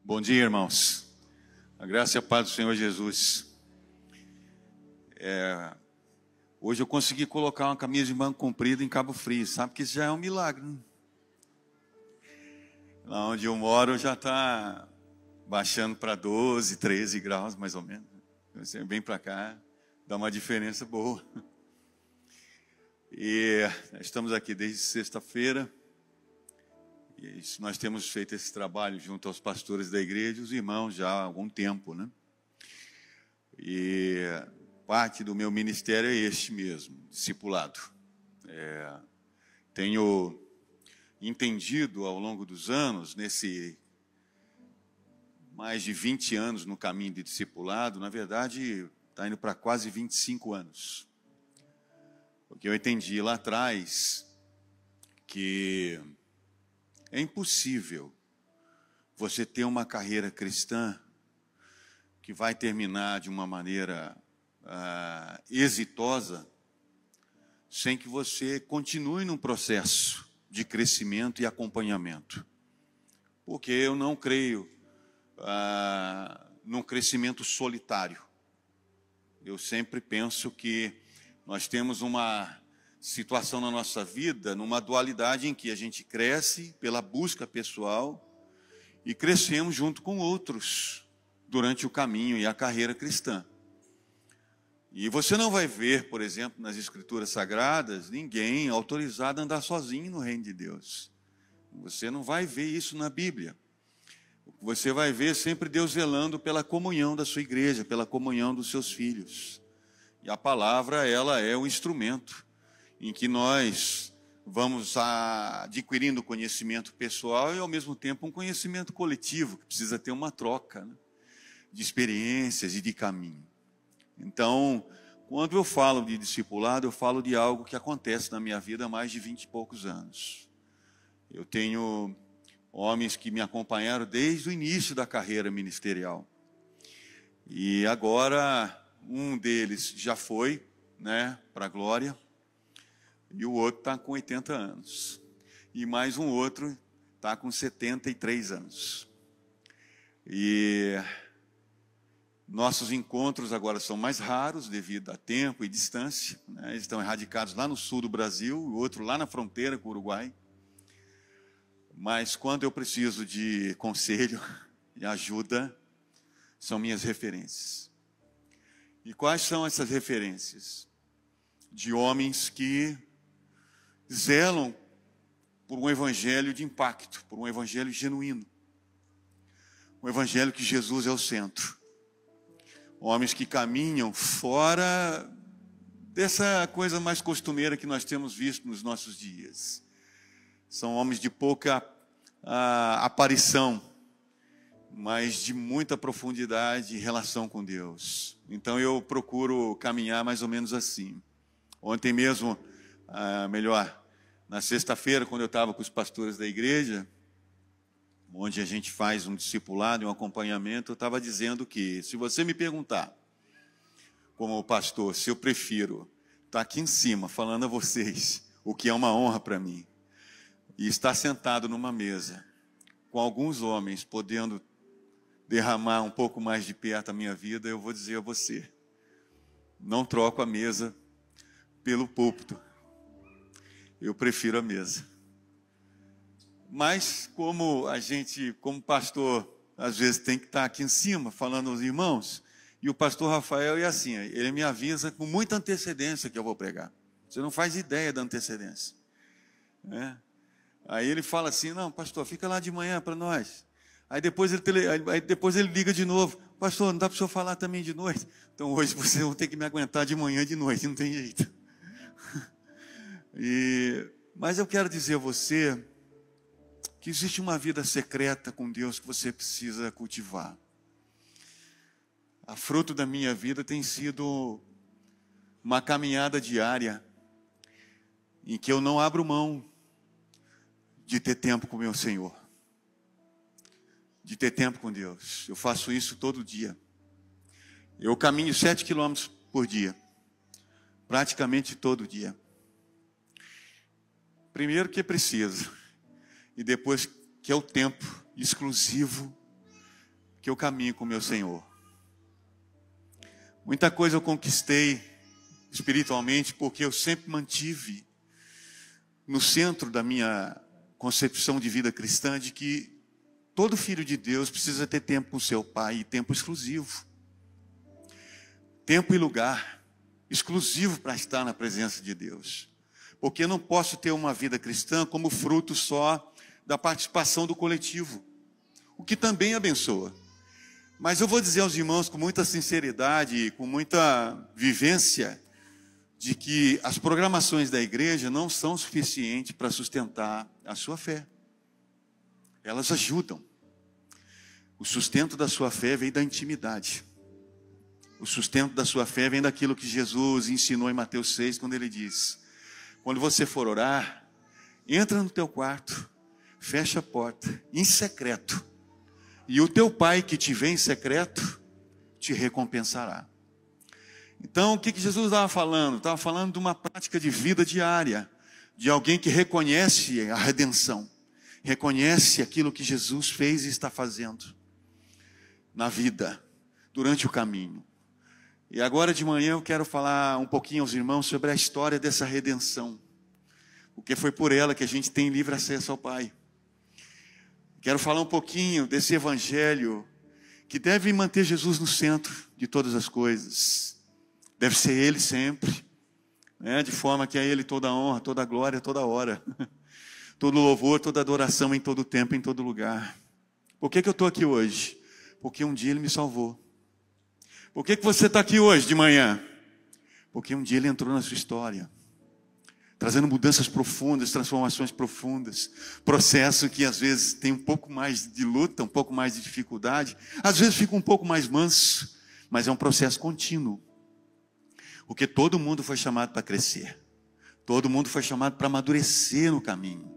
Bom dia, irmãos. A graça e a paz do Senhor Jesus. Hoje eu consegui colocar uma camisa de manga comprida em Cabo Frio, sabe que isso já é um milagre, né? Lá onde eu moro já está baixando para 12, 13 graus mais ou menos. Você vem para cá, dá uma diferença boa. E estamos aqui desde sexta-feira. E nós temos feito esse trabalho junto aos pastores da igreja e os irmãos já há algum tempo, né? E parte do meu ministério é este mesmo, discipulado. Tenho entendido ao longo dos anos, nesse mais de 20 anos no caminho de discipulado, na verdade está indo para quase 25 anos. Porque eu entendi lá atrás que é impossível você ter uma carreira cristã que vai terminar de uma maneira exitosa sem que você continue num processo de crescimento e acompanhamento. Porque eu não creio num crescimento solitário. Eu sempre penso que nós temos uma situação na nossa vida, numa dualidade em que a gente cresce pela busca pessoal e crescemos junto com outros durante o caminho e a carreira cristã. E você não vai ver, por exemplo, nas Escrituras Sagradas, ninguém autorizado a andar sozinho no reino de Deus. Você não vai ver isso na Bíblia. Você vai ver sempre Deus zelando pela comunhão da sua igreja, pela comunhão dos seus filhos. E a palavra, ela é o instrumento em que nós vamos adquirindo conhecimento pessoal e, ao mesmo tempo, um conhecimento coletivo, que precisa ter uma troca, né, de experiências e de caminho. Então, quando eu falo de discipulado, eu falo de algo que acontece na minha vida há mais de 20 e poucos anos. Eu tenho homens que me acompanharam desde o início da carreira ministerial. E agora, um deles já foi, né, para a glória. E o outro está com 80 anos. E mais um outro está com 73 anos. E nossos encontros agora são mais raros devido a tempo e distância, né? Eles estão erradicados lá no sul do Brasil, o outro lá na fronteira com o Uruguai. Mas quando eu preciso de conselho e ajuda, são minhas referências. E quais são essas referências? De homens que zelam por um evangelho de impacto, por um evangelho genuíno. Um evangelho que Jesus é o centro. Homens que caminham fora dessa coisa mais costumeira que nós temos visto nos nossos dias. São homens de pouca aparição, mas de muita profundidade e relação com Deus. Então eu procuro caminhar mais ou menos assim. Ontem mesmo, na sexta-feira, quando eu estava com os pastores da igreja, onde a gente faz um discipulado e um acompanhamento, eu estava dizendo que, se você me perguntar, como pastor, se eu prefiro estar aqui em cima falando a vocês, o que é uma honra para mim, e estar sentado numa mesa, com alguns homens podendo derramar um pouco mais de perto a minha vida, eu vou dizer a você, não troco a mesa pelo púlpito. Eu prefiro a mesa. Mas como a gente, como pastor, às vezes tem que estar aqui em cima falando aos irmãos, e o pastor Rafael é assim, ele me avisa com muita antecedência que eu vou pregar. Você não faz ideia da antecedência, né? Aí ele fala assim, não, pastor, fica lá de manhã para nós. Aí depois ele liga de novo, pastor, não dá para o senhor falar também de noite? Então hoje vocês vão ter que me aguentar de manhã e de noite, não tem jeito. Mas eu quero dizer a você que existe uma vida secreta com Deus que você precisa cultivar. A fruto da minha vida tem sido uma caminhada diária em que eu não abro mão de ter tempo com o meu Senhor, de ter tempo com Deus. Eu faço isso todo dia. Eu caminho 7 quilômetros por dia, praticamente todo dia. Primeiro que é preciso, e depois que é o tempo exclusivo porque eu caminho com o meu Senhor. Muita coisa eu conquistei espiritualmente porque eu sempre mantive no centro da minha concepção de vida cristã de que todo filho de Deus precisa ter tempo com seu pai, e tempo exclusivo. Tempo e lugar exclusivo para estar na presença de Deus. Porque eu não posso ter uma vida cristã como fruto só da participação do coletivo, o que também abençoa. Mas eu vou dizer aos irmãos com muita sinceridade, com muita vivência, de que as programações da igreja não são suficientes para sustentar a sua fé. Elas ajudam. O sustento da sua fé vem da intimidade. O sustento da sua fé vem daquilo que Jesus ensinou em Mateus 6, quando ele diz: quando você for orar, entra no teu quarto, fecha a porta, em secreto, e o teu pai que te vê em secreto, te recompensará. Então, o que Jesus estava falando? Estava falando de uma prática de vida diária, de alguém que reconhece a redenção, reconhece aquilo que Jesus fez e está fazendo na vida, durante o caminho. E agora de manhã eu quero falar um pouquinho aos irmãos sobre a história dessa redenção, porque foi por ela que a gente tem livre acesso ao Pai. Quero falar um pouquinho desse evangelho que deve manter Jesus no centro de todas as coisas. Deve ser Ele sempre, né? De forma que a Ele toda a honra, toda a glória, toda a hora, todo louvor, toda adoração em todo tempo, em todo lugar. Por que eu estou aqui hoje? Porque um dia Ele me salvou. Por que você está aqui hoje de manhã? Porque um dia Ele entrou na sua história, trazendo mudanças profundas, transformações profundas, processo que às vezes tem um pouco mais de luta, um pouco mais de dificuldade, às vezes fica um pouco mais manso, mas é um processo contínuo. Porque todo mundo foi chamado para crescer. Todo mundo foi chamado para amadurecer no caminho.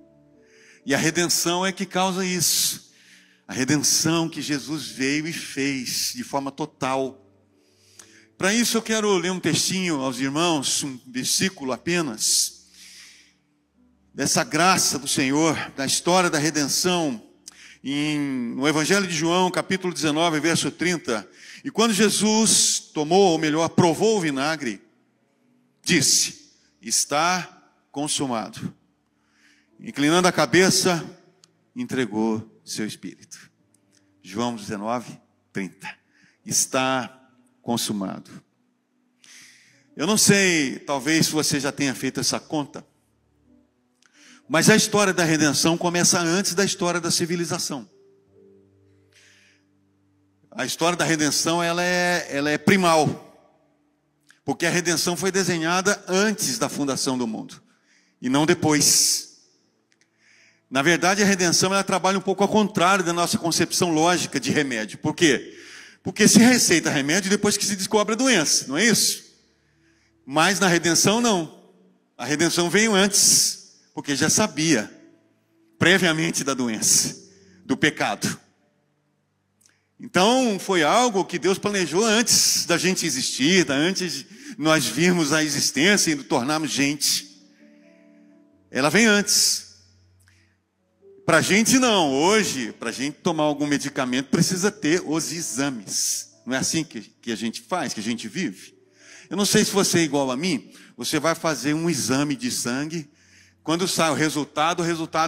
E a redenção é que causa isso. A redenção que Jesus veio e fez de forma total. Para isso eu quero ler um textinho aos irmãos, um versículo apenas, dessa graça do Senhor, da história da redenção, no Evangelho de João, capítulo 19, verso 30. E quando Jesus tomou, ou melhor, provou o vinagre, disse: está consumado. Inclinando a cabeça, entregou seu espírito. João 19, 30. Está consumado. Eu não sei, talvez você já tenha feito essa conta, mas a história da redenção começa antes da história da civilização. A história da redenção ela é primal, porque a redenção foi desenhada antes da fundação do mundo e não depois. Na verdade, a redenção ela trabalha um pouco ao contrário da nossa concepção lógica de remédio. Por quê? Porque se receita remédio depois que se descobre a doença, não é isso? Mas na redenção não. A redenção veio antes, porque já sabia previamente da doença, do pecado. Então foi algo que Deus planejou antes da gente existir, antes de nós virmos a existência e nos tornarmos gente. Ela vem antes. Para a gente não, hoje, para a gente tomar algum medicamento, precisa ter os exames. Não é assim que a gente faz, que a gente vive? Eu não sei se você é igual a mim, você vai fazer um exame de sangue, quando sai o resultado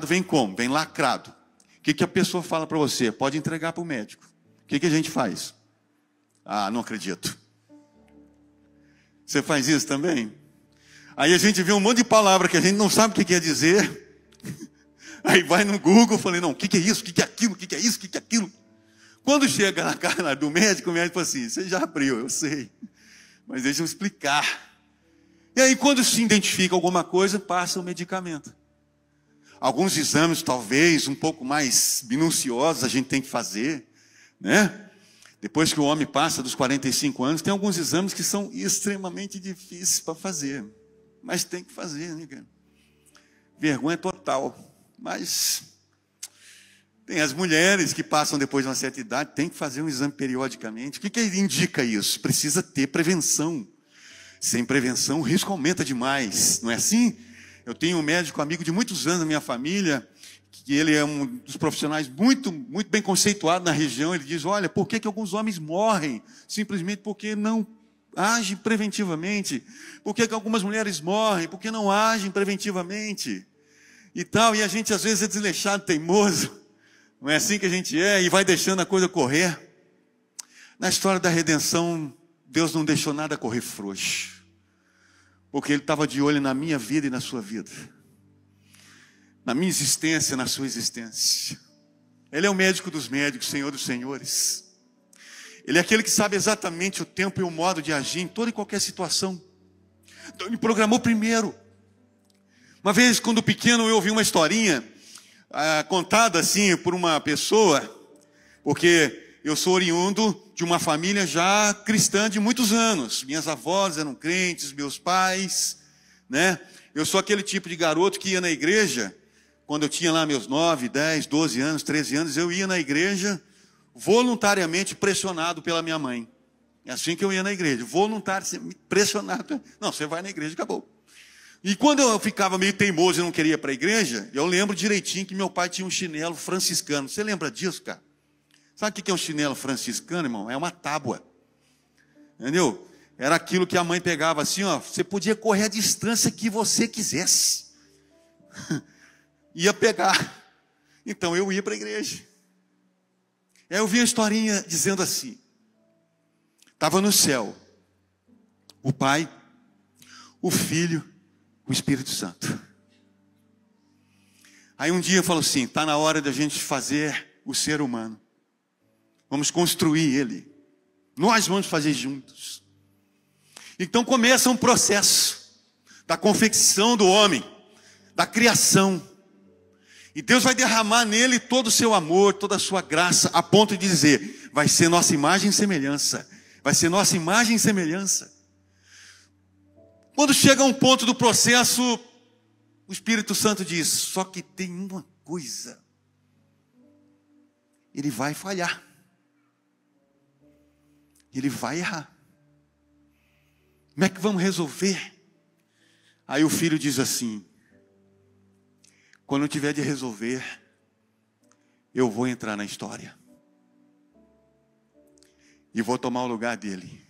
vem como? Vem lacrado. O que a pessoa fala para você? Pode entregar para o médico. O que a gente faz? Ah, não acredito. Você faz isso também? Aí a gente vê um monte de palavra que a gente não sabe o que quer dizer. Aí vai no Google, falei, não, o que é isso, o que é aquilo, o que é isso, o que é aquilo. Quando chega na cara do médico, o médico fala assim, você já abriu, eu sei, mas deixa eu explicar. E aí quando se identifica alguma coisa, passa o medicamento. Alguns exames talvez um pouco mais minuciosos a gente tem que fazer, né? Depois que o homem passa dos 45 anos, tem alguns exames que são extremamente difíceis para fazer. Mas tem que fazer, né, cara? Vergonha total. Mas tem as mulheres que passam depois de uma certa idade, tem que fazer um exame periodicamente. O que indica isso? Precisa ter prevenção. Sem prevenção, o risco aumenta demais. Não é assim? Eu tenho um médico amigo de muitos anos na minha família, que ele é um dos profissionais muito bem conceituado na região. Ele diz: olha, por que alguns homens morrem? Simplesmente porque não agem preventivamente. Por que algumas mulheres morrem? Porque não agem preventivamente. E tal, e a gente às vezes é desleixado, teimoso. Não é assim que a gente é, e vai deixando a coisa correr. Na história da redenção, Deus não deixou nada correr frouxo. Porque Ele estava de olho na minha vida e na sua vida. Na minha existência, na sua existência. Ele é o médico dos médicos, Senhor dos senhores. Ele é aquele que sabe exatamente o tempo e o modo de agir em toda e qualquer situação. Então Ele programou primeiro. Uma vez, quando pequeno, eu ouvi uma historinha contada assim por uma pessoa, porque eu sou oriundo de uma família já cristã de muitos anos. Minhas avós eram crentes, meus pais, né? Eu sou aquele tipo de garoto que ia na igreja, quando eu tinha lá meus 9, 10, 12 anos, 13 anos, eu ia na igreja voluntariamente pressionado pela minha mãe. É assim que eu ia na igreja, voluntariamente pressionado. Não, você vai na igreja, acabou. E quando eu ficava meio teimoso e não queria ir para a igreja, eu lembro direitinho que meu pai tinha um chinelo franciscano. Você lembra disso, cara? Sabe o que é um chinelo franciscano, irmão? É uma tábua. Entendeu? Era aquilo que a mãe pegava assim, ó. Você podia correr a distância que você quisesse. Ia pegar. Então eu ia para a igreja. Aí eu vi uma historinha dizendo assim. Estava no céu o Pai, o Filho, o Espírito Santo. Aí um dia falou assim: está na hora da gente fazer o ser humano. Vamos construir ele. Nós vamos fazer juntos. Então começa um processo da confecção do homem, da criação. E Deus vai derramar nele todo o seu amor, toda a sua graça, a ponto de dizer: vai ser nossa imagem e semelhança. Vai ser nossa imagem e semelhança. Quando chega um ponto do processo, o Espírito Santo diz: só que tem uma coisa. Ele vai falhar. Ele vai errar. Como é que vamos resolver? Aí o filho diz assim: quando eu tiver de resolver, eu vou entrar na história. E vou tomar o lugar dele.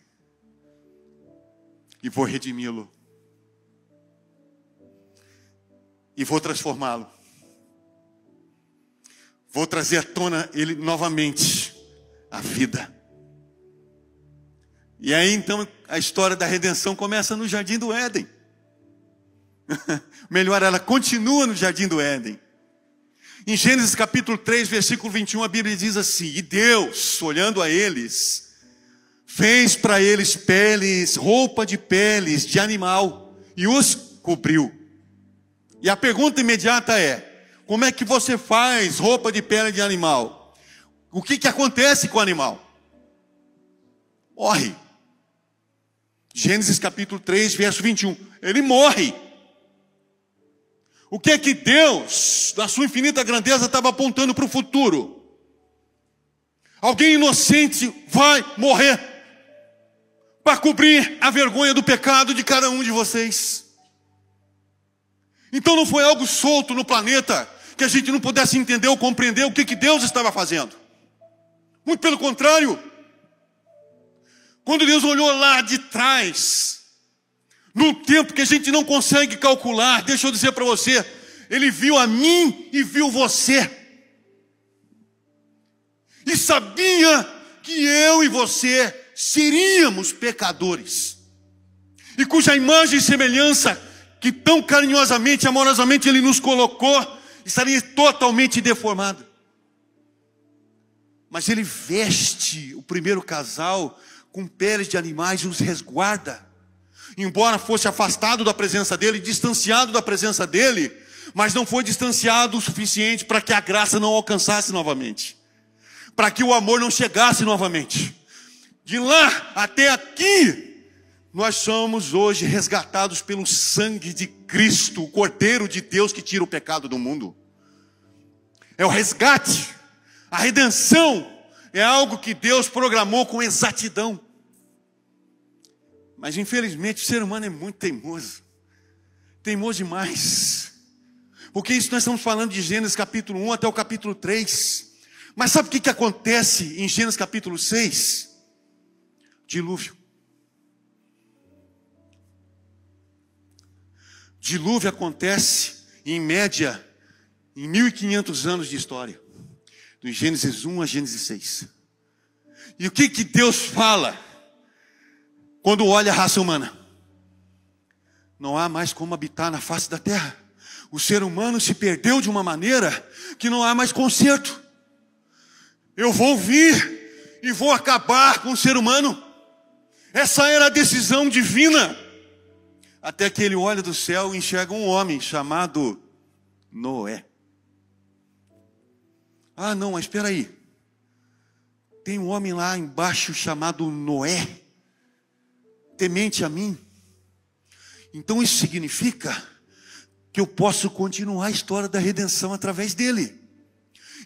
E vou redimi-lo. E vou transformá-lo. Vou trazer à tona ele novamente, a vida. E aí então a história da redenção começa no Jardim do Éden. Melhor, ela continua no Jardim do Éden. Em Gênesis capítulo 3, versículo 21, a Bíblia diz assim: e Deus, olhando a eles, fez para eles peles, roupa de peles de animal, e os cobriu. E a pergunta imediata é: como é que você faz roupa de pele de animal? O que acontece com o animal? Morre. Gênesis capítulo 3, verso 21. Ele morre. O que é que Deus, na sua infinita grandeza, estava apontando para o futuro? Alguém inocente vai morrer para cobrir a vergonha do pecado de cada um de vocês. Então não foi algo solto no planeta que a gente não pudesse entender ou compreender o que Deus estava fazendo. Muito pelo contrário. Quando Deus olhou lá de trás, num tempo que a gente não consegue calcular, deixa eu dizer para você, Ele viu a mim e viu você. E sabia que eu e você seríamos pecadores. E cuja imagem e semelhança que tão carinhosamente, amorosamente Ele nos colocou, estaria totalmente deformada. Mas Ele veste o primeiro casal com peles de animais e os resguarda. Embora fosse afastado da presença dele, distanciado da presença dele, mas não foi distanciado o suficiente para que a graça não alcançasse novamente, para que o amor não chegasse novamente. De lá até aqui, nós somos hoje resgatados pelo sangue de Cristo, o Cordeiro de Deus que tira o pecado do mundo. É o resgate, a redenção é algo que Deus programou com exatidão. Mas infelizmente o ser humano é muito teimoso. Teimoso demais. Porque isso nós estamos falando de Gênesis capítulo 1 até o capítulo 3. Mas sabe o que acontece em Gênesis capítulo 6? Dilúvio. Dilúvio acontece, em média, em 1500 anos de história. Do Gênesis 1 a Gênesis 6. E o que Deus fala quando olha a raça humana? Não há mais como habitar na face da terra. O ser humano se perdeu de uma maneira que não há mais conserto. Eu vou vir e vou acabar com o ser humano. Essa era a decisão divina. Até que ele olha do céu e enxerga um homem chamado Noé. Ah, não, mas espera aí. Tem um homem lá embaixo chamado Noé, temente a mim. Então isso significa que eu posso continuar a história da redenção através dele.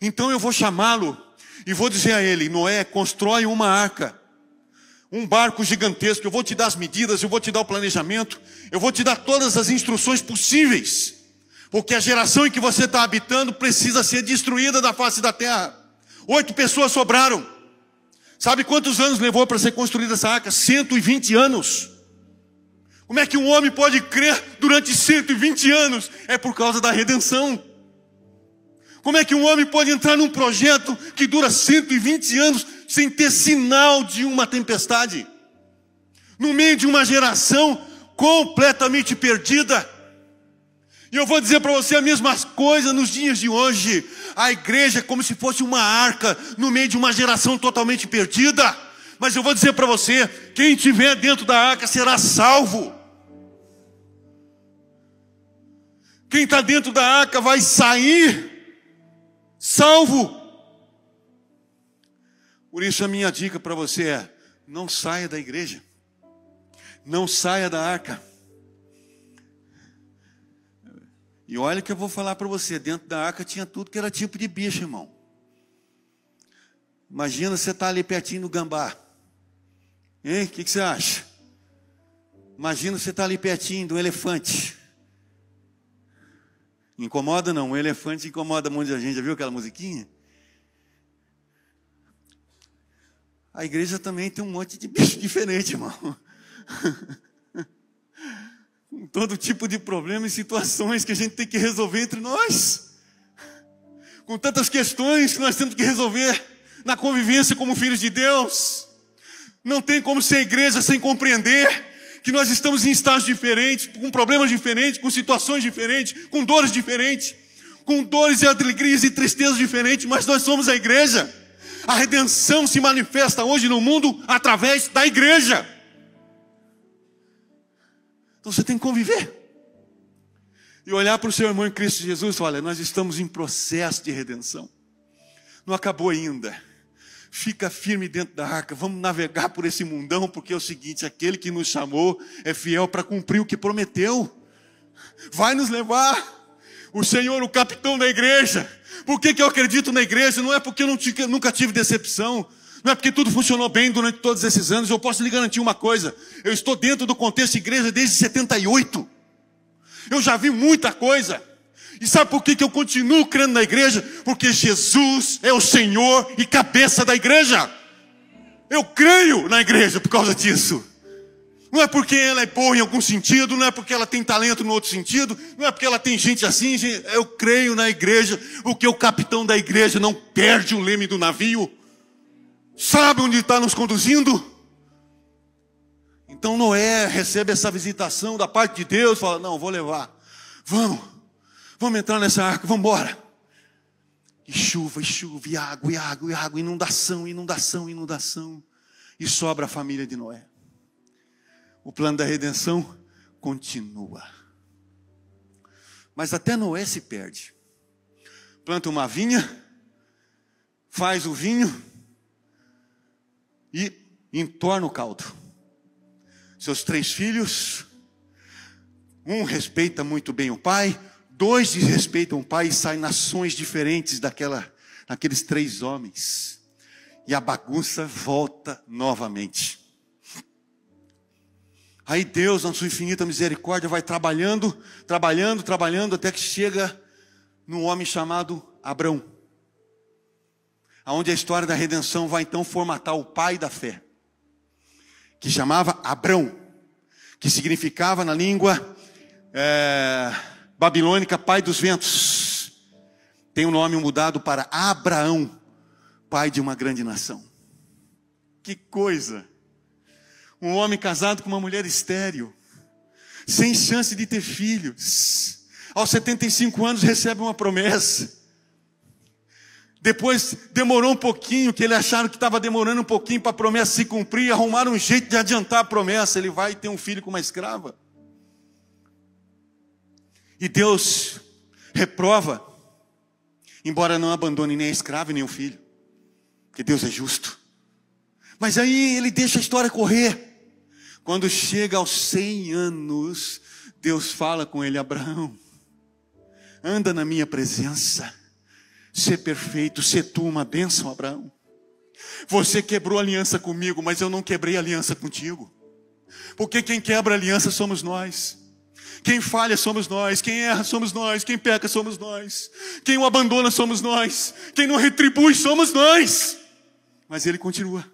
Então eu vou chamá-lo e vou dizer a ele: Noé, constrói uma arca, um barco gigantesco. Eu vou te dar as medidas, eu vou te dar o planejamento, eu vou te dar todas as instruções possíveis. Porque a geração em que você está habitando precisa ser destruída da face da terra. 8 pessoas sobraram. Sabe quantos anos levou para ser construída essa arca? 120 anos. Como é que um homem pode crer durante 120 anos? É por causa da redenção. Como é que um homem pode entrar num projeto que dura 120 anos sem ter sinal de uma tempestade? No meio de uma geração completamente perdida. E eu vou dizer para você a mesma coisa nos dias de hoje. A igreja é como se fosse uma arca no meio de uma geração totalmente perdida. Mas eu vou dizer para você, quem estiver dentro da arca será salvo. Quem está dentro da arca vai sair salvo. Por isso a minha dica para você é: não saia da igreja. Não saia da arca. E olha que eu vou falar para você, dentro da arca tinha tudo que era tipo de bicho, irmão. Imagina você estar ali pertinho do gambá. Hein? O que você acha? Imagina você estar ali pertinho do elefante. Incomoda não, o elefante incomoda muita gente. Já viu aquela musiquinha? A igreja também tem um monte de bicho diferente, irmão. Com todo tipo de problema e situações que a gente tem que resolver entre nós. Com tantas questões que nós temos que resolver na convivência como filhos de Deus. Não tem como ser igreja sem compreender que nós estamos em estágios diferentes, com problemas diferentes, com situações diferentes, com dores diferentes, com dores e alegrias e tristezas diferentes, mas nós somos a igreja. A redenção se manifesta hoje no mundo através da igreja. Então você tem que conviver. E olhar para o seu irmão em Cristo Jesus e falar: olha, nós estamos em processo de redenção. Não acabou ainda. Fica firme dentro da arca. Vamos navegar por esse mundão, porque é o seguinte: aquele que nos chamou é fiel para cumprir o que prometeu. Vai nos levar. O Senhor, o capitão da igreja. Por que eu acredito na igreja? Não é porque eu nunca tive decepção. Não é porque tudo funcionou bem durante todos esses anos. Eu posso lhe garantir uma coisa: eu estou dentro do contexto de igreja desde 78. Eu já vi muita coisa. E sabe por que eu continuo crendo na igreja? Porque Jesus é o Senhor e cabeça da igreja. Eu creio na igreja por causa disso. Não é porque ela é boa em algum sentido, não é porque ela tem talento no outro sentido, não é porque ela tem gente assim. Eu creio na igreja, porque o capitão da igreja não perde o leme do navio. Sabe onde está nos conduzindo? Então Noé recebe essa visitação da parte de Deus, fala: não, vou levar. Vamos entrar nessa arca, vamos embora. E chuva, e água, e água, e água, inundação, inundação, inundação. E sobra a família de Noé. O plano da redenção continua. Mas até Noé se perde. Planta uma vinha, faz o vinho e entorna o caldo. Seus 3 filhos, um respeita muito bem o pai, 2 desrespeitam o pai e saem nações diferentes daqueles 3 homens. E a bagunça volta novamente. Aí Deus, na sua infinita misericórdia, vai trabalhando, até que chega num homem chamado Abrão, onde a história da redenção vai então formatar o pai da fé, que chamava Abrão, que significava na língua babilônica pai dos ventos. Tem o nome mudado para Abraão, pai de uma grande nação. Que coisa! Um homem casado com uma mulher estéril, sem chance de ter filhos, aos 75 anos recebe uma promessa. Depois demorou um pouquinho, que ele acharam que estava demorando um pouquinho para a promessa se cumprir, arrumaram um jeito de adiantar a promessa. Ele vai ter um filho com uma escrava. E Deus reprova, embora não abandone nem a escrava e nem o filho, porque Deus é justo. Mas aí ele deixa a história correr. Quando chega aos 100 anos, Deus fala com ele: Abraão, anda na minha presença, ser perfeito, ser tu uma bênção, Abraão. Você quebrou aliança comigo, mas eu não quebrei aliança contigo. Porque quem quebra aliança somos nós. Quem falha somos nós. Quem erra somos nós. Quem peca somos nós. Quem o abandona somos nós. Quem não retribui somos nós. Mas ele continua.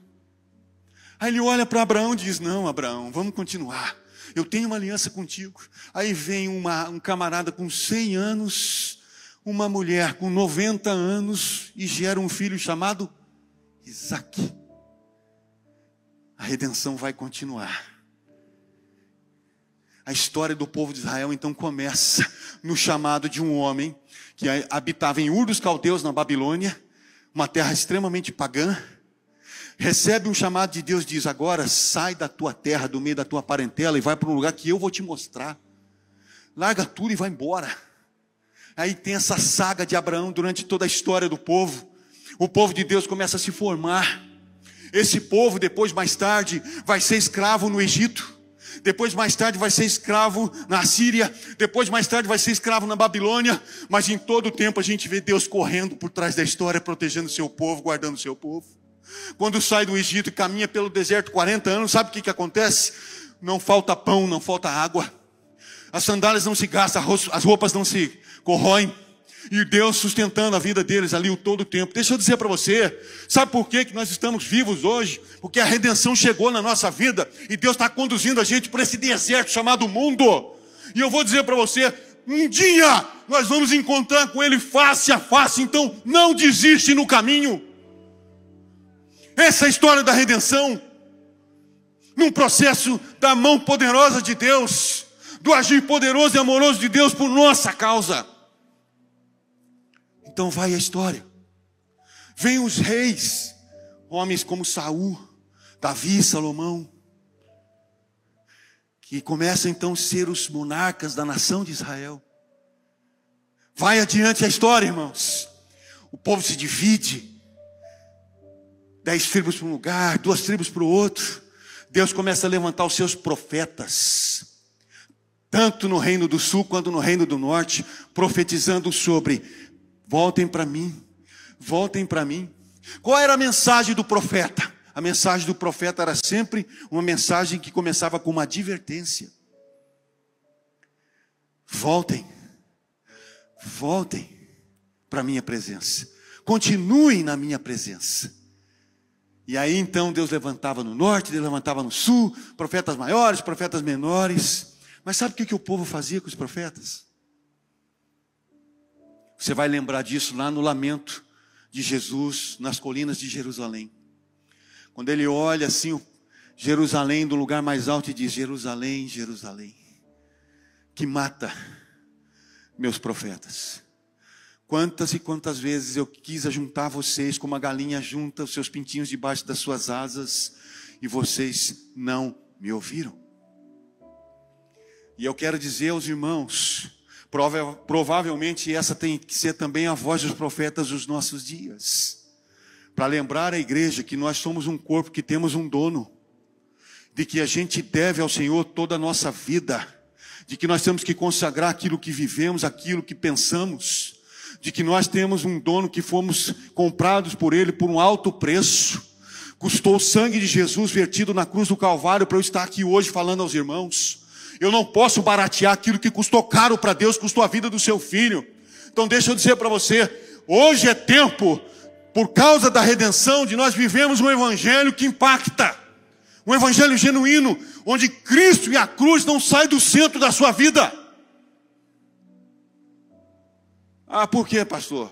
Aí ele olha para Abraão e diz: não, Abraão, vamos continuar. Eu tenho uma aliança contigo. Aí vem um camarada com 100 anos, uma mulher com 90 anos e gera um filho chamado Isaque. A redenção vai continuar. A história do povo de Israel então começa no chamado de um homem que habitava em Ur dos Caldeus, na Babilônia, uma terra extremamente pagã. Recebe um chamado de Deus, diz: agora sai da tua terra, do meio da tua parentela, e vai para um lugar que eu vou te mostrar. Larga tudo e vai embora. Aí tem essa saga de Abraão durante toda a história do povo. O povo de Deus começa a se formar. Esse povo depois, mais tarde, vai ser escravo no Egito. Depois, mais tarde, vai ser escravo na Síria. Depois, mais tarde, vai ser escravo na Babilônia. Mas em todo o tempo a gente vê Deus correndo por trás da história, protegendo o seu povo, guardando o seu povo. Quando sai do Egito e caminha pelo deserto 40 anos, sabe o que acontece? Não falta pão, não falta água. As sandálias não se gastam, as roupas não se corroem. E Deus sustentando a vida deles ali o todo o tempo. Deixa eu dizer para você, sabe por que nós estamos vivos hoje? Porque a redenção chegou na nossa vida e Deus está conduzindo a gente por esse deserto chamado mundo. E eu vou dizer para você, um dia nós vamos encontrar com Ele face a face. Então não desiste no caminho. Essa é a história da redenção, num processo da mão poderosa de Deus, do agir poderoso e amoroso de Deus por nossa causa. Então vai a história. Vem os reis, homens como Saul, Davi, Salomão, que começam então a ser os monarcas da nação de Israel. Vai adiante a história, irmãos. O povo se divide. 10 tribos para um lugar, 2 tribos para o outro. Deus começa a levantar os seus profetas, tanto no reino do sul quanto no reino do norte, profetizando sobre: voltem para mim, voltem para mim. Qual era a mensagem do profeta? A mensagem do profeta era sempre uma mensagem que começava com uma advertência: voltem, voltem para a minha presença, continuem na minha presença. E aí então Deus levantava no norte, Deus levantava no sul, profetas maiores, profetas menores. Mas sabe o que o povo fazia com os profetas? Você vai lembrar disso lá no lamento de Jesus, nas colinas de Jerusalém. Quando ele olha assim, Jerusalém do lugar mais alto e diz: Jerusalém, Jerusalém, que mata meus profetas. Quantas e quantas vezes eu quis ajuntar vocês como a galinha junta os seus pintinhos debaixo das suas asas, e vocês não me ouviram. E eu quero dizer aos irmãos, provavelmente essa tem que ser também a voz dos profetas dos nossos dias, para lembrar a igreja que nós somos um corpo, que temos um dono, de que a gente deve ao Senhor toda a nossa vida, de que nós temos que consagrar aquilo que vivemos, aquilo que pensamos, de que nós temos um dono, que fomos comprados por Ele por um alto preço. Custou o sangue de Jesus vertido na cruz do Calvário para eu estar aqui hoje falando aos irmãos. Eu não posso baratear aquilo que custou caro para Deus, custou a vida do seu filho. Então deixa eu dizer para você, hoje é tempo, por causa da redenção, de nós vivemos um evangelho que impacta. Um evangelho genuíno, onde Cristo e a cruz não saem do centro da sua vida. Ah, por quê, pastor?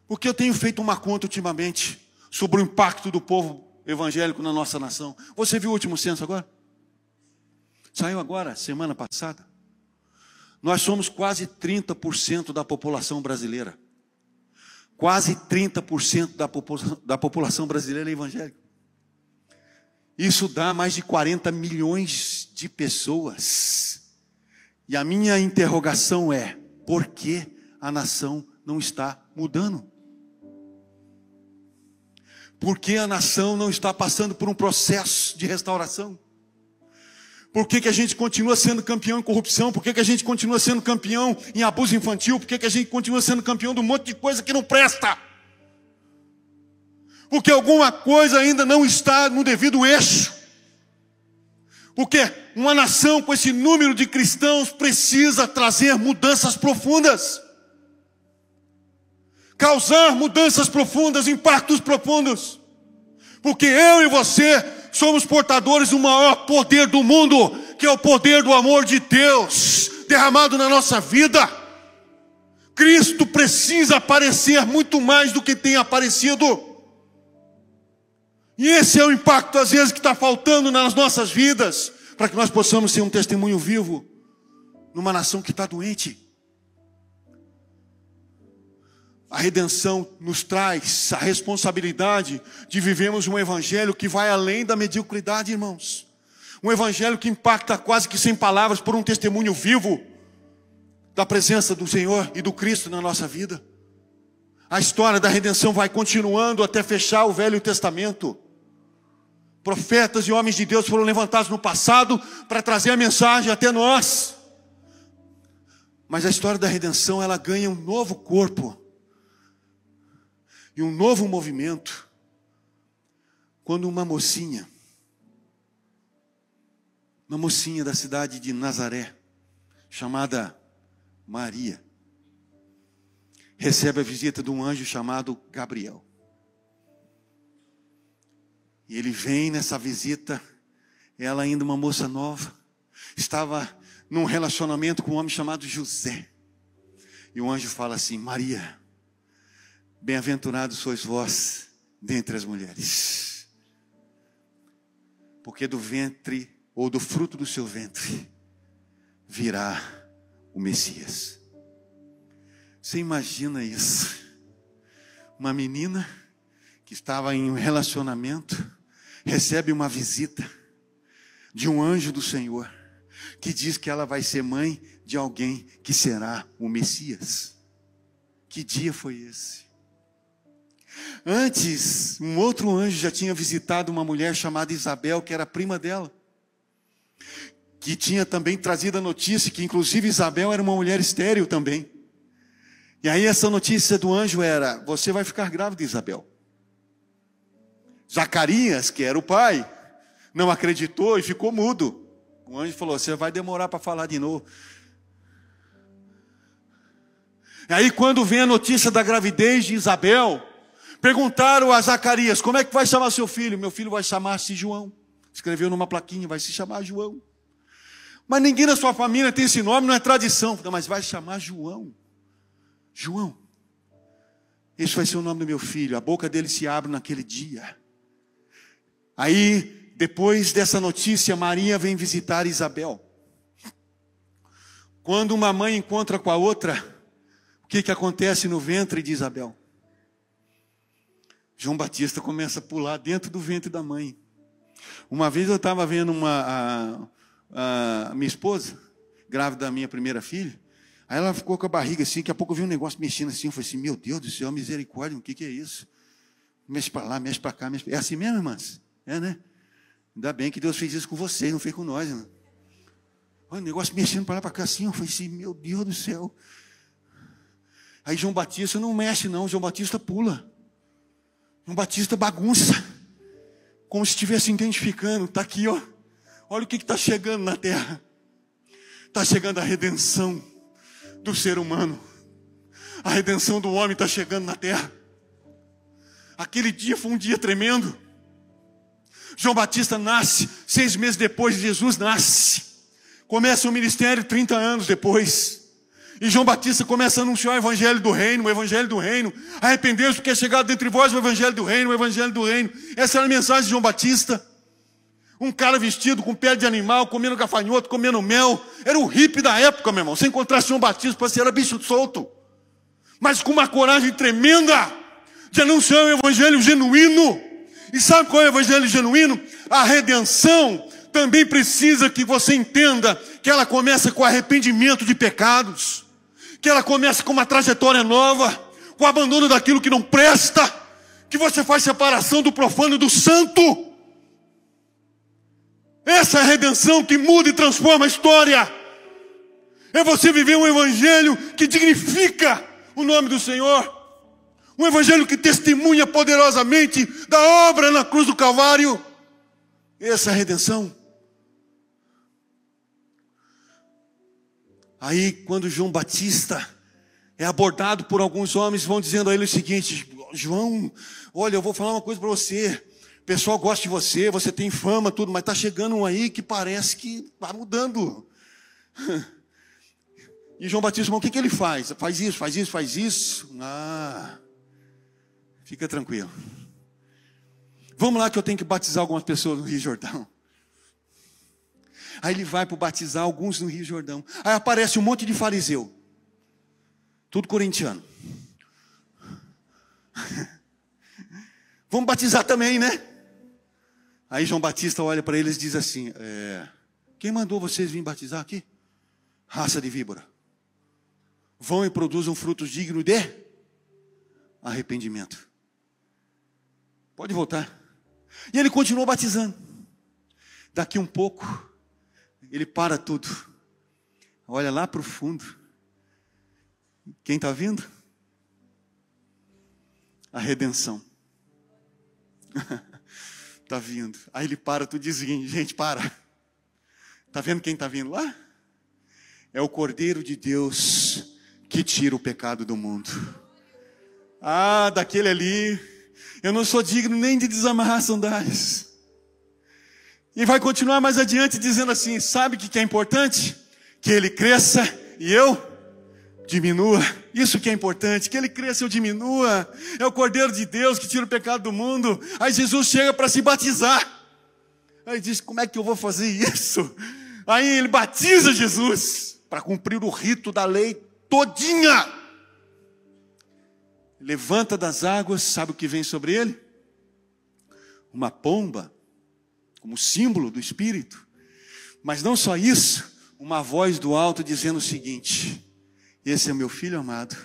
Porque eu tenho feito uma conta ultimamente sobre o impacto do povo evangélico na nossa nação. Você viu o último censo agora? Saiu agora, semana passada. Nós somos quase 30% da população brasileira. Quase 30% da população brasileira é evangélica. Isso dá mais de 40 milhões de pessoas. E a minha interrogação é, por que a nação não está mudando? Por que a nação não está passando por um processo de restauração? Por que a gente continua sendo campeão em corrupção? Por que a gente continua sendo campeão em abuso infantil? Por que a gente continua sendo campeão de um monte de coisa que não presta? Porque alguma coisa ainda não está no devido eixo. Porque uma nação com esse número de cristãos precisa trazer mudanças profundas. Causar mudanças profundas, impactos profundos. Porque eu e você somos portadores do maior poder do mundo, que é o poder do amor de Deus, derramado na nossa vida. Cristo precisa aparecer muito mais do que tem aparecido. E esse é o impacto, às vezes, que está faltando nas nossas vidas, para que nós possamos ser um testemunho vivo numa nação que está doente. A redenção nos traz a responsabilidade de vivermos um evangelho que vai além da mediocridade, irmãos. Um evangelho que impacta quase que sem palavras por um testemunho vivo da presença do Senhor e do Cristo na nossa vida. A história da redenção vai continuando até fechar o Velho Testamento. Profetas e homens de Deus foram levantados no passado para trazer a mensagem até nós. Mas a história da redenção, ela ganha um novo corpo e um novo movimento quando uma mocinha da cidade de Nazaré, chamada Maria, recebe a visita de um anjo chamado Gabriel. E ele vem nessa visita, ela ainda uma moça nova, estava num relacionamento com um homem chamado José. E o anjo fala assim: Maria, bem-aventurados sois vós dentre as mulheres, porque do ventre, ou do fruto do seu ventre, virá o Messias. Você imagina isso? Uma menina que estava em um relacionamento, recebe uma visita de um anjo do Senhor, que diz que ela vai ser mãe de alguém que será o Messias. Que dia foi esse? Antes, um outro anjo já tinha visitado uma mulher chamada Isabel, que era prima dela, que tinha também trazido a notícia que inclusive Isabel era uma mulher estéril também. E aí essa notícia do anjo era: você vai ficar grávida, Isabel. Zacarias, que era o pai, não acreditou e ficou mudo. O anjo falou: você vai demorar para falar de novo. E aí quando vem a notícia da gravidez de Isabel, perguntaram a Zacarias: como é que vai chamar seu filho? Meu filho vai chamar-se João. Escreveu numa plaquinha: vai se chamar João. Mas ninguém na sua família tem esse nome, não é tradição. Não, mas vai chamar João. João. Esse vai ser o nome do meu filho. A boca dele se abre naquele dia. Aí, depois dessa notícia, Maria vem visitar Isabel. Quando uma mãe encontra com a outra, o que acontece no ventre de Isabel? João Batista começa a pular dentro do ventre da mãe. Uma vez eu estava vendo a minha esposa, grávida da minha primeira filha. Aí ela ficou com a barriga assim, daqui a pouco eu vi um negócio mexendo assim. Eu falei assim: meu Deus do céu, misericórdia, o que é isso? Mexe para lá, mexe para cá, mexe... É assim mesmo, irmãs? É, né? Ainda bem que Deus fez isso com vocês, não fez com nós, né? Olha o negócio mexendo para lá, para cá assim. Eu falei assim: meu Deus do céu. Aí João Batista não mexe não, João Batista pula. João Batista bagunça. Como se estivesse identificando. Está aqui, ó. Olha o que está chegando na terra. Está chegando a redenção do ser humano. A redenção do homem está chegando na terra. Aquele dia foi um dia tremendo. João Batista nasce, 6 meses depois Jesus nasce. Começa o ministério 30 anos depois. E João Batista começa a anunciar o evangelho do reino, o evangelho do reino. Arrependeu-se porque é chegado dentre vós o evangelho do reino, o evangelho do reino. Essa era a mensagem de João Batista. Um cara vestido com pele de animal, comendo gafanhoto, comendo mel. Era o hippie da época, meu irmão. Se encontrasse João Batista, você era bicho solto. Mas com uma coragem tremenda de anunciar o evangelho genuíno. E sabe qual é o evangelho genuíno? A redenção também precisa que você entenda que ela começa com arrependimento de pecados. Que ela começa com uma trajetória nova, com o abandono daquilo que não presta, que você faz separação do profano e do santo. Essa é a redenção que muda e transforma a história. É você viver um evangelho que dignifica o nome do Senhor. Um evangelho que testemunha poderosamente da obra na cruz do Calvário. Essa é a redenção. Aí, quando João Batista é abordado por alguns homens, vão dizendo a ele o seguinte: João, olha, eu vou falar uma coisa para você. O pessoal gosta de você, você tem fama, tudo, mas está chegando um aí que parece que está mudando. E João Batista, irmão, o que ele faz? Faz isso, faz isso, faz isso. Fica tranquilo. Vamos lá que eu tenho que batizar algumas pessoas no Rio Jordão. Aí ele vai para batizar alguns no Rio Jordão. Aí aparece um monte de fariseu. Tudo corintiano. Vamos batizar também, né? Aí João Batista olha para eles e diz assim: quem mandou vocês virem batizar aqui? Raça de víbora. Vão e produzam frutos dignos de arrependimento. Pode voltar. E ele continuou batizando. Daqui um pouco, ele para tudo. Olha lá para o fundo. Quem está vindo? A redenção. Está vindo. Aí ele para tudo e diz: gente, para. Está vendo quem está vindo lá? É o Cordeiro de Deus que tira o pecado do mundo. Daquele ali, eu não sou digno nem de desamarrar sandálias. E vai continuar mais adiante dizendo assim: sabe o que é importante? Que ele cresça e eu diminua. Isso que é importante, que ele cresça e eu diminua. É o Cordeiro de Deus que tira o pecado do mundo. Aí Jesus chega para se batizar. Aí diz: como é que eu vou fazer isso? Aí ele batiza Jesus para cumprir o rito da lei todinha. Levanta das águas, sabe o que vem sobre ele? Uma pomba, como símbolo do Espírito. Mas não só isso, uma voz do alto dizendo o seguinte: esse é o meu filho amado,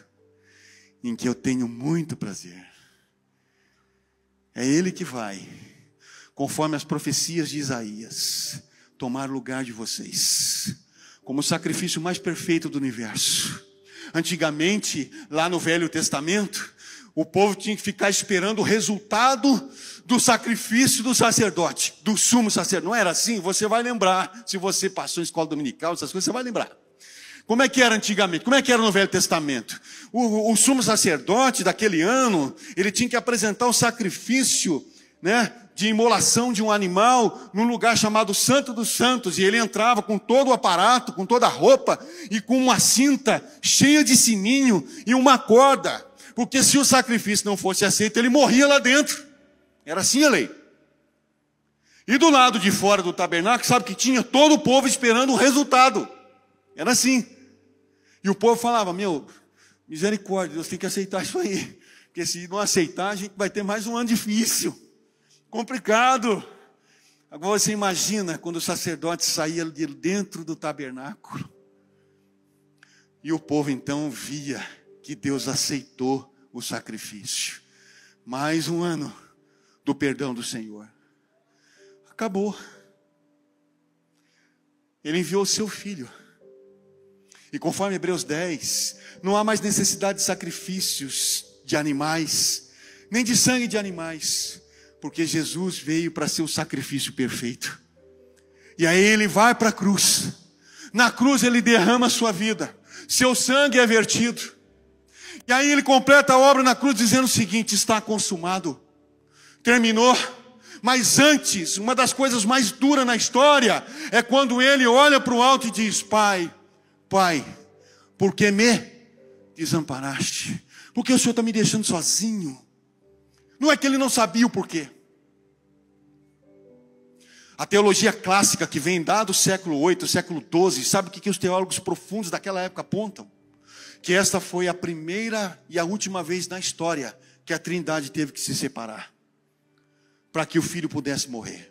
em que eu tenho muito prazer. É ele que vai, conforme as profecias de Isaías, tomar lugar de vocês, como o sacrifício mais perfeito do universo. Antigamente, lá no Velho Testamento, o povo tinha que ficar esperando o resultado do sacrifício do sacerdote, do sumo sacerdote. Não era assim? Você vai lembrar, se você passou em escola dominical, essas coisas, você vai lembrar. Como é que era antigamente? Como é que era no Velho Testamento? O sumo sacerdote daquele ano, ele tinha que apresentar o sacrifício, de imolação de um animal num lugar chamado Santo dos Santos, e ele entrava com todo o aparato, com toda a roupa e com uma cinta cheia de sininho e uma corda, porque se o sacrifício não fosse aceito, ele morria lá dentro. Era assim a lei. E do lado de fora do tabernáculo, sabe que tinha todo o povo esperando o resultado. Era assim. E o povo falava: misericórdia, Deus tem que aceitar isso aí, porque se não aceitar, a gente vai ter mais um ano difícil, complicado. Agora você imagina quando o sacerdote saía de dentro do tabernáculo e o povo então via que Deus aceitou o sacrifício. Mais um ano do perdão do Senhor. Acabou. Ele enviou o seu filho. E conforme Hebreus 10, não há mais necessidade de sacrifícios de animais, nem de sangue de animais, porque Jesus veio para ser o sacrifício perfeito. E aí ele vai para a cruz. Na cruz ele derrama a sua vida. Seu sangue é vertido. E aí ele completa a obra na cruz dizendo o seguinte: está consumado. Terminou. Mas antes, uma das coisas mais duras na história é quando ele olha para o alto e diz: Pai, Pai, por que me desamparaste? Porque o Senhor está me deixando sozinho. Não é que ele não sabia o porquê. A teologia clássica que vem do século 8, século 12, sabe o que os teólogos profundos daquela época apontam? Que esta foi a primeira e a última vez na história que a Trindade teve que se separar, para que o Filho pudesse morrer.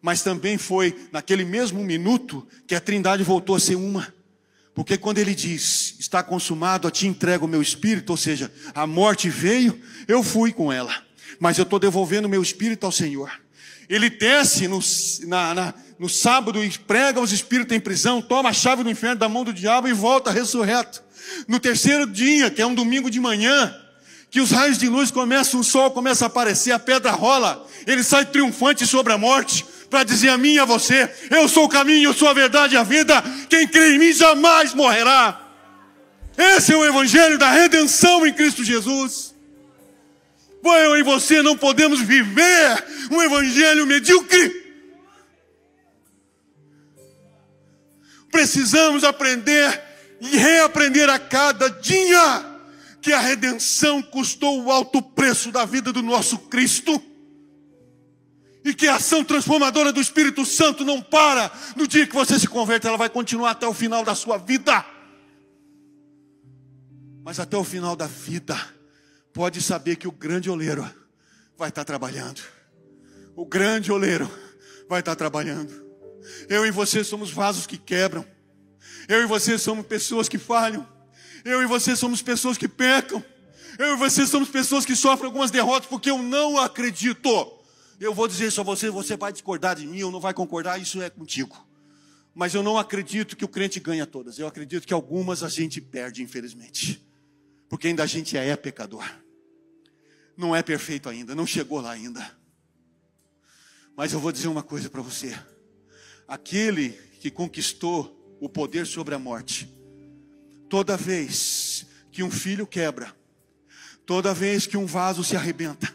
Mas também foi naquele mesmo minuto que a Trindade voltou a ser uma. Porque quando ele diz: está consumado, a ti entrego o meu espírito, ou seja, a morte veio, eu fui com ela, mas eu estou devolvendo o meu espírito ao Senhor. Ele desce no sábado e prega os espíritos em prisão, toma a chave do inferno da mão do diabo e volta ressurreto. No terceiro dia, que é um domingo de manhã, que os raios de luz começam, o sol começa a aparecer, a pedra rola, ele sai triunfante sobre a morte, para dizer a mim e a você: eu sou o caminho, eu sou a verdade e a vida, quem crê em mim jamais morrerá. Esse é o evangelho da redenção em Cristo Jesus. Eu e você não podemos viver um evangelho medíocre. Precisamos aprender e reaprender a cada dia que a redenção custou o alto preço da vida do nosso Cristo. E que a ação transformadora do Espírito Santo não para no dia que você se converte, ela vai continuar até o final da sua vida. Mas até o final da vida, pode saber que o grande oleiro vai estar trabalhando. O grande oleiro vai estar trabalhando. Eu e você somos vasos que quebram. Eu e você somos pessoas que falham. Eu e você somos pessoas que pecam. Eu e você somos pessoas que sofrem algumas derrotas, porque eu não acredito. Eu vou dizer isso a você, você vai discordar de mim, ou não vai concordar, isso é contigo. Mas eu não acredito que o crente ganha todas. Eu acredito que algumas a gente perde, infelizmente. Porque ainda a gente é pecador. Não é perfeito ainda, não chegou lá ainda. Mas eu vou dizer uma coisa para você. Aquele que conquistou o poder sobre a morte, toda vez que um filho quebra, toda vez que um vaso se arrebenta,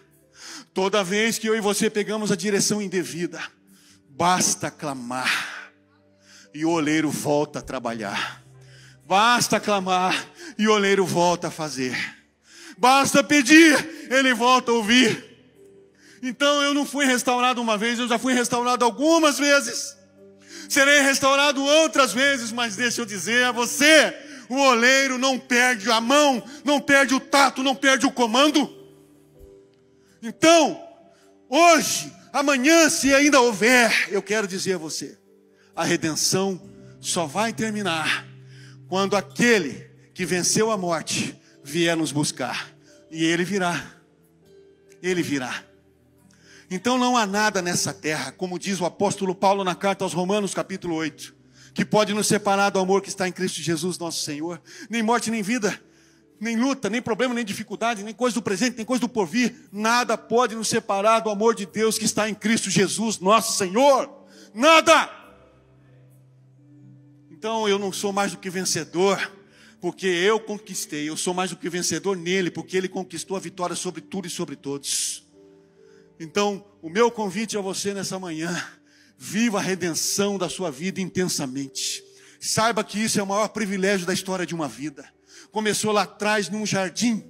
toda vez que eu e você pegamos a direção indevida, basta clamar e o oleiro volta a trabalhar. Basta clamar e o oleiro volta a fazer. Basta pedir, ele volta a ouvir. Então eu não fui restaurado uma vez, eu já fui restaurado algumas vezes. Serei restaurado outras vezes, mas deixa eu dizer a você, o oleiro não perde a mão, não perde o tato, não perde o comando. Então, hoje, amanhã, se ainda houver, eu quero dizer a você, a redenção só vai terminar quando aquele que venceu a morte vier nos buscar. E ele virá. Ele virá. Então não há nada nessa terra, como diz o apóstolo Paulo na carta aos Romanos, capítulo 8, que pode nos separar do amor que está em Cristo Jesus, nosso Senhor. Nem morte, nem vida, nem luta, nem problema, nem dificuldade, nem coisa do presente, nem coisa do porvir. Nada pode nos separar do amor de Deus que está em Cristo Jesus, nosso Senhor. Nada! Então eu não sou mais do que vencedor, porque eu conquistei. Eu sou mais do que vencedor nele, porque ele conquistou a vitória sobre tudo e sobre todos. Então, o meu convite a você nessa manhã: viva a redenção da sua vida intensamente. Saiba que isso é o maior privilégio da história de uma vida. Começou lá atrás num jardim,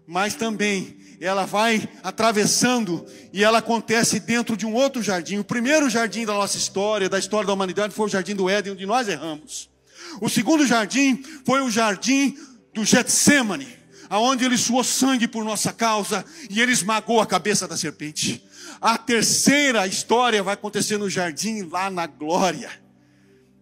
mas também ela vai atravessando e ela acontece dentro de um outro jardim. O primeiro jardim da nossa história, da história da humanidade, foi o jardim do Éden, onde nós erramos. O segundo jardim foi o jardim do Getsemane, aonde ele suou sangue por nossa causa e ele esmagou a cabeça da serpente. A terceira história vai acontecer no jardim, lá na glória,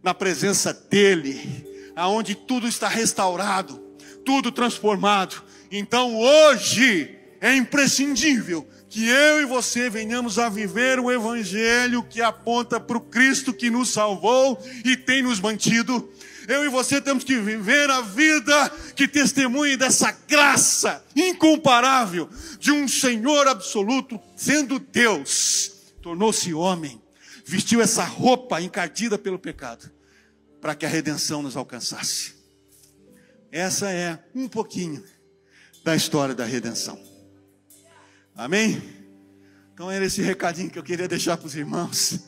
na presença dele, aonde tudo está restaurado, tudo transformado. Então hoje é imprescindível que eu e você venhamos a viver o evangelho que aponta para o Cristo que nos salvou e tem nos mantido. Eu e você temos que viver a vida que testemunhe dessa graça incomparável de um Senhor absoluto, sendo Deus, tornou-se homem, vestiu essa roupa encardida pelo pecado, para que a redenção nos alcançasse. Essa é um pouquinho da história da redenção. Amém? Então era esse recadinho que eu queria deixar para os irmãos.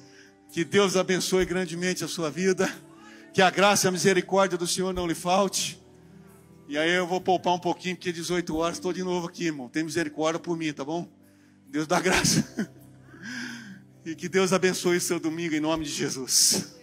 Que Deus abençoe grandemente a sua vida. Que a graça e a misericórdia do Senhor não lhe falte. E aí eu vou poupar um pouquinho, porque 18 horas estou de novo aqui, irmão. Tem misericórdia por mim, tá bom? Deus dá graça. E que Deus abençoe o seu domingo em nome de Jesus.